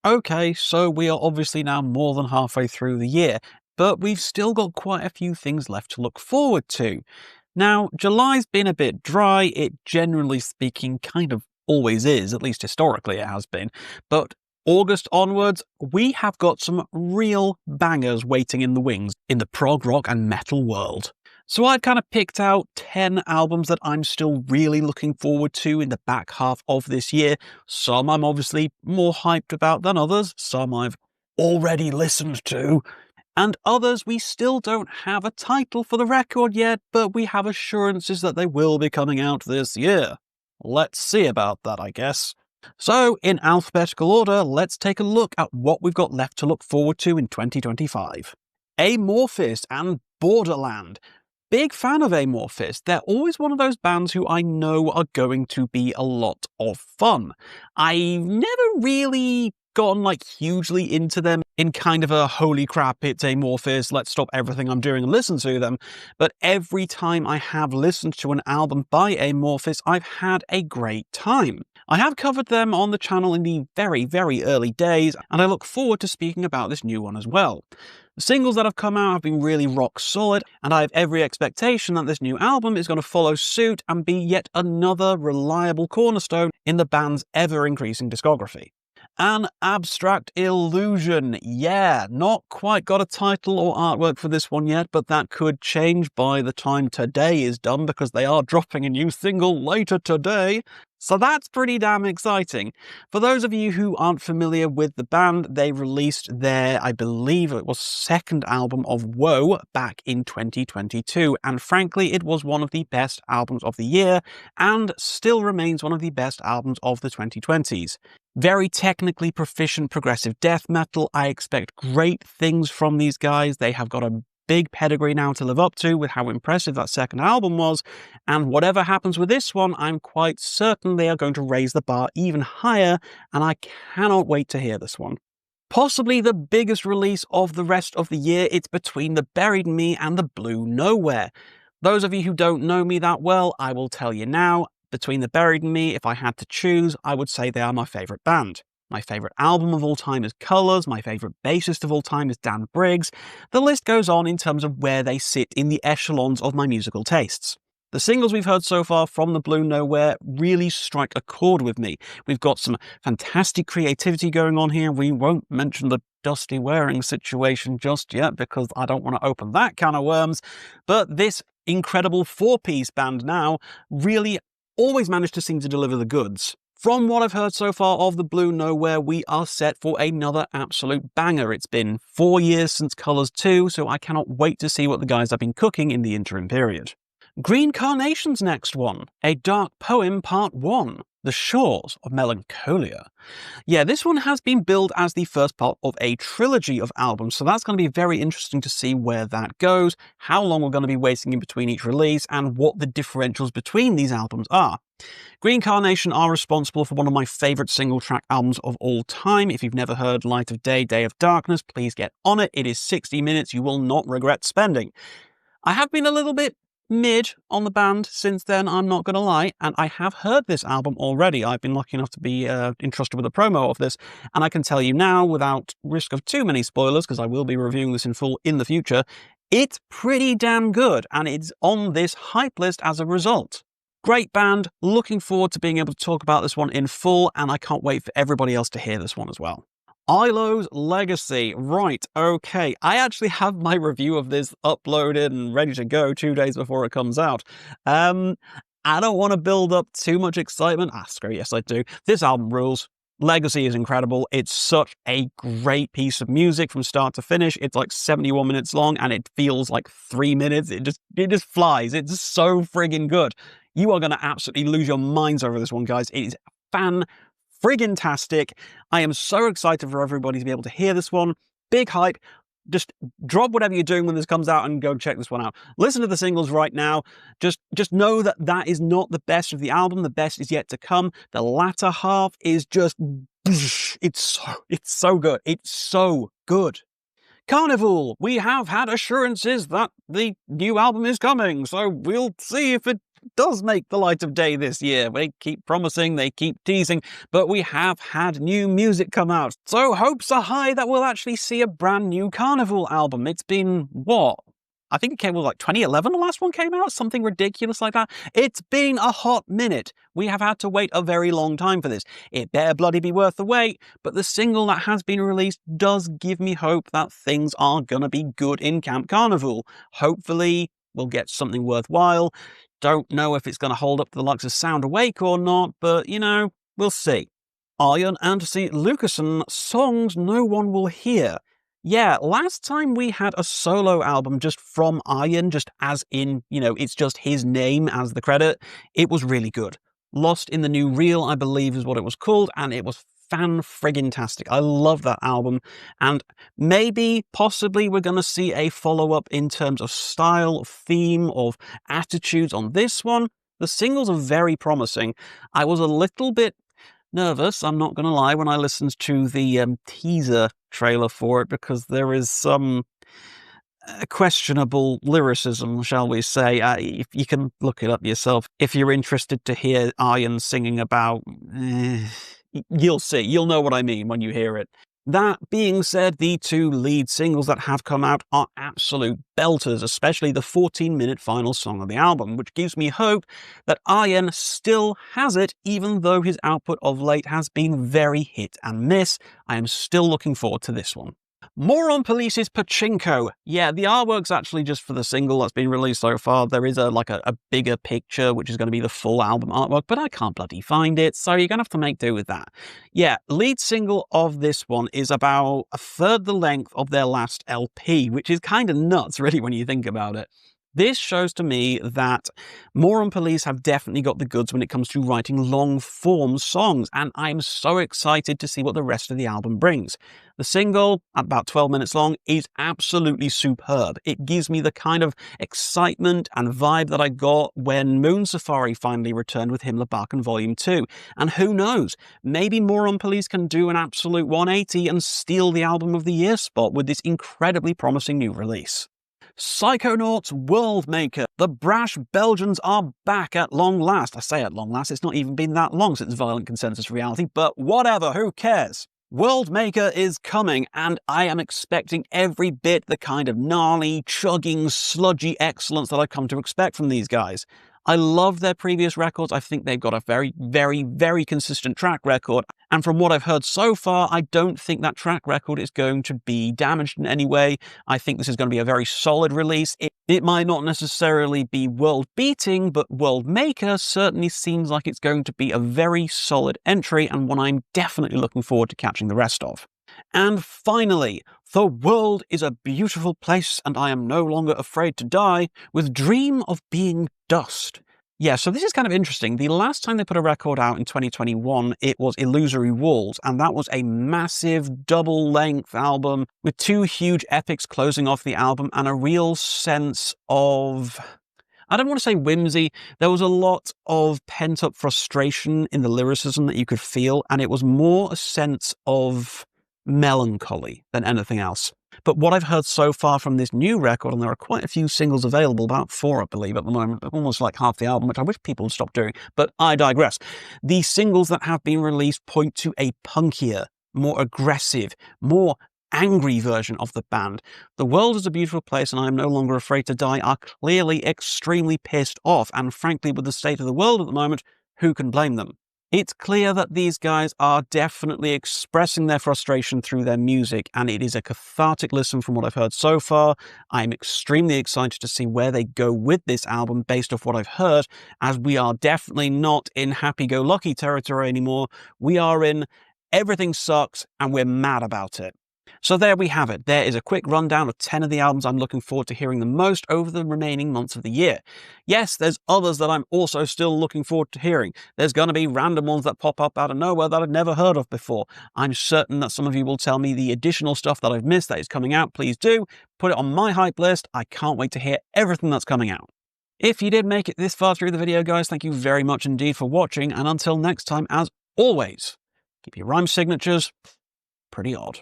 Okay, so we are obviously now more than halfway through the year, but we've still got quite a few things left to look forward to. Now, July's been a bit dry, it generally speaking kind of always is, at least historically it has been, but August onwards, we have got some real bangers waiting in the wings in the prog rock and metal world. So I've kind of picked out 10 albums that I'm still really looking forward to in the back half of this year. Some I'm obviously more hyped about than others, some I've already listened to, and others we still don't have a title for the record yet, but we have assurances that they will be coming out this year. Let's see about that, I guess. So, in alphabetical order, let's take a look at what we've got left to look forward to in 2025. Amorphis and Borderland. Big fan of Amorphis. They're always one of those bands who I know are going to be a lot of fun. I've never really gotten hugely into them in kind of a holy crap, it's Amorphis, let's stop everything I'm doing and listen to them. But every time I have listened to an album by Amorphis, I've had a great time. I have covered them on the channel in the very, very early days, and I look forward to speaking about this new one as well. The singles that have come out have been really rock solid, and I have every expectation that this new album is going to follow suit and be yet another reliable cornerstone in the band's ever-increasing discography. An Abstract Illusion. Yeah, not quite got a title or artwork for this one yet, but that could change by the time today is done because they are dropping a new single later today. So that's pretty damn exciting. For those of you who aren't familiar with the band, they released their, I believe it was second album of Woe back in 2022, and frankly it was one of the best albums of the year, and still remains one of the best albums of the 2020s. Very technically proficient progressive death metal. I expect great things from these guys. They have got a big pedigree now to live up to with how impressive that second album was, and whatever happens with this one, I'm quite certain they are going to raise the bar even higher, and I cannot wait to hear this one. Possibly the biggest release of the rest of the year, it's between the Buried Me and the Blue Nowhere. Those of you who don't know me that well, I will tell you now, between the Buried Me, if I had to choose, I would say they are my favourite band. My favourite album of all time is Colours, my favourite bassist of all time is Dan Briggs. The list goes on in terms of where they sit in the echelons of my musical tastes. The singles we've heard so far from the Blue Nowhere really strike a chord with me. We've got some fantastic creativity going on here. We won't mention the Dusty Waring situation just yet because I don't want to open that can of worms. But this incredible four-piece band now really always managed to seem to deliver the goods. From what I've heard so far of the Blue Nowhere, we are set for another absolute banger. It's been 4 years since Colours 2, so I cannot wait to see what the guys have been cooking in the interim period. Green Carnation's next one, A Dark Poem Part 1, The Shores of Melancholia. Yeah, this one has been billed as the first part of a trilogy of albums, so that's going to be very interesting to see where that goes, how long we're going to be waiting in between each release, and what the differentials between these albums are. Green Carnation are responsible for one of my favourite single-track albums of all time. If you've never heard Light of Day, Day of Darkness, please get on it. It is 60 minutes you will not regret spending. I have been a little bit mid on the band since then, I'm not going to lie, and I have heard this album already. I've been lucky enough to be entrusted with a promo of this, and I can tell you now, without risk of too many spoilers, because I will be reviewing this in full in the future, it's pretty damn good, and it's on this hype list as a result. Great band, looking forward to being able to talk about this one in full, and I can't wait for everybody else to hear this one as well. Ihlo's Legacy. Right, okay. I actually have my review of this uploaded and ready to go 2 days before it comes out. I don't want to build up too much excitement. Screw yes, I do. This album rules. Legacy is incredible. It's such a great piece of music from start to finish. It's like 71 minutes long and it feels like 3 minutes. It just flies. It's so friggin' good. You are going to absolutely lose your minds over this one, guys. It is friggin-tastic. I am so excited for everybody to be able to hear this one. Big hype. Just drop whatever you're doing when this comes out and go check this one out. Listen to the singles right now. Just know that that is not the best of the album. The best is yet to come. The latter half is just... It's so good. It's so good. Karnivool, we have had assurances that the new album is coming, so we'll see if it does make the light of day this year. They keep promising, they keep teasing, but we have had new music come out. So hopes are high that we'll actually see a brand new Karnivool album. It's been, what? I think it came with like 2011, the last one came out, something ridiculous like that. It's been a hot minute. We have had to wait a very long time for this. It better bloody be worth the wait, but the single that has been released does give me hope that things are gonna be good in Camp Karnivool. Hopefully, we'll get something worthwhile. Don't know if it's gonna hold up to the likes of Sound Awake or not, but, you know, we'll see. Arjen and Lucassen, songs no one will hear. Yeah, last time we had a solo album just from Arjen, just as in, you know, it's just his name as the credit. It was really good. Lost in the New Reel, I believe is what it was called, and it was fan-friggin-tastic. I love that album, and maybe, possibly, we're going to see a follow-up in terms of style, theme, of attitudes on this one. The singles are very promising. I was a little bit nervous, I'm not going to lie, when I listened to the teaser trailer for it, because there is some questionable lyricism, shall we say. If you can look it up yourself if you're interested to hear Arjen singing about... you'll see. You'll know what I mean when you hear it. That being said, the two lead singles that have come out are absolute belters, especially the 14-minute final song of the album, which gives me hope that Arjen still has it, even though his output of late has been very hit and miss. I am still looking forward to this one. Moron Police's Pachinko. Yeah, the artwork's actually just for the single that's been released so far. There is a bigger picture, which is going to be the full album artwork, but I can't bloody find it, so you're going to have to make do with that. Yeah, lead single of this one is about a third the length of their last LP, which is kind of nuts, really, when you think about it. This shows to me that Moron Police have definitely got the goods when it comes to writing long-form songs, and I'm so excited to see what the rest of the album brings. The single, about 12 minutes long, is absolutely superb. It gives me the kind of excitement and vibe that I got when Moon Safari finally returned with Himmler Barken Volume 2. And who knows, maybe Moron Police can do an absolute 180 and steal the Album of the Year spot with this incredibly promising new release. Pyschonaut's Worldmaker. The brash Belgians are back at long last. I say at long last, it's not even been that long since Violent Consensus Reality, but whatever, who cares? Worldmaker is coming, and I am expecting every bit the kind of gnarly, chugging, sludgy excellence that I've come to expect from these guys. I love their previous records. I think they've got a very, very, very consistent track record. And from what I've heard so far, I don't think that track record is going to be damaged in any way. I think this is going to be a very solid release. It might not necessarily be world-beating, but Worldmaker certainly seems like it's going to be a very solid entry, and one I'm definitely looking forward to catching the rest of. And finally, the world is a beautiful place and I am no longer afraid to die, with Dream of Being Dust. Yeah, so this is kind of interesting. The last time they put a record out in 2021, it was Illusory Walls, and that was a massive double-length album with two huge epics closing off the album and a real sense of... I don't want to say whimsy. There was a lot of pent-up frustration in the lyricism that you could feel, and it was more a sense of melancholy than anything else. But what I've heard so far from this new record, and there are quite a few singles available, about 4 I believe at the moment, almost like half the album, which I wish people would stop doing, but I digress. The singles that have been released point to a punkier, more aggressive, more angry version of the band. The World is a Beautiful Place and I Am No Longer Afraid to Die are clearly extremely pissed off, and frankly, with the state of the world at the moment, who can blame them? It's clear that these guys are definitely expressing their frustration through their music, and it is a cathartic listen from what I've heard so far. I'm extremely excited to see where they go with this album based off what I've heard, as we are definitely not in happy-go-lucky territory anymore. We are in everything sucks and we're mad about it. So there we have it. There is a quick rundown of 10 of the albums I'm looking forward to hearing the most over the remaining months of the year. Yes, there's others that I'm also still looking forward to hearing. There's going to be random ones that pop up out of nowhere that I've never heard of before. I'm certain that some of you will tell me the additional stuff that I've missed that is coming out. Please do. Put it on my hype list. I can't wait to hear everything that's coming out. If you did make it this far through the video, guys, thank you very much indeed for watching. And until next time, as always, keep your rhyme signatures pretty odd.